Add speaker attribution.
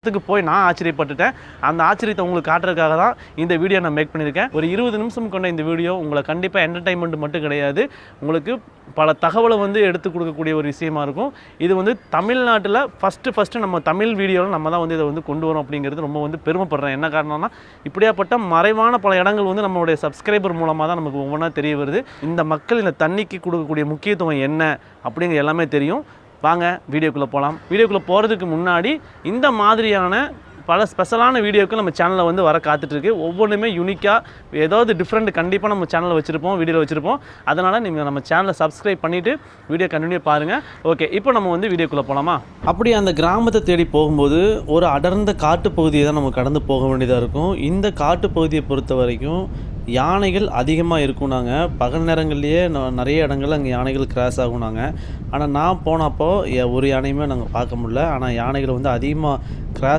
Speaker 1: இதுக்கு போய் நான் ஆச்சரியப்பட்டுட்டேன். அந்த ஆச்சரியத்தை உங்களுக்கு காட்டுறதுக்காக தான் இந்த வீடியோ நான் மேக் பண்ணியிருக்கேன். ஒரு 20 நிமிஷம் கொண்ட இந்த வீடியோ உங்களை கண்டிப்பாக என்டர்டைன்மெண்ட் மட்டும் கிடையாது, உங்களுக்கு பல தகவலை வந்து எடுத்து கொடுக்கக்கூடிய ஒரு விஷயமா இருக்கும். இது வந்து தமிழ்நாட்டில் ஃபஸ்ட்டு நம்ம தமிழ் வீடியோவில் நம்ம தான் வந்து இதை வந்து கொண்டு வரோம் அப்படிங்கிறது ரொம்ப வந்து பெருமைப்படுறேன். என்ன காரணம்னா இப்படியாப்பட்ட மறைவான பல இடங்கள் வந்து நம்மளுடைய சப்ஸ்கிரைபர் மூலமாக தான் நமக்கு ஒவ்வொன்றா தெரிய வருது. இந்த மக்கள் இந்த தண்ணிக்கு கொடுக்கக்கூடிய முக்கியத்துவம் என்ன அப்படிங்கிற எல்லாமே தெரியும். வாங்க வீடியோக்குள்ளே போகலாம். வீடியோக்குள்ளே போகிறதுக்கு முன்னாடி இந்த மாதிரியான பல ஸ்பெஷலான வீடியோக்கள் நம்ம சேனலில் வந்து வர காத்துட்ருக்கு. ஒவ்வொன்றுமே யூனிக்காக ஏதாவது டிஃப்ரெண்ட் கண்டிப்பாக நம்ம சேனலில் வச்சுருப்போம், வீடியோவில் வச்சுருப்போம். அதனால் நீங்கள் நம்ம சேனலை சப்ஸ்கிரைப் பண்ணிவிட்டு வீடியோ கண்டினியூ பாருங்கள். ஓகே, இப்போ நம்ம வந்து வீடியோக்குள்ளே போகலாமா? அப்படி அந்த கிராமத்தை தேடி போகும்போது ஒரு அடர்ந்த காட்டுப்பகுதியை தான் நம்ம கடந்து போக வேண்டியதாக இருக்கும். இந்த காட்டுப்பகுதியை பொறுத்த வரைக்கும் யானைகள் அதிகமாக இருக்கும்னாங்க. பகல் நேரங்கள்லேயே நிறைய இடங்கள்ல அங்கே யானைகள் கிராஸ் ஆகுனாங்க. ஆனால் நான் போனப்போ ஒரு யானையுமே நாங்கள் பார்க்க முடியல. ஆனால் யானைகள் வந்து அதிகமாக கிராஸ்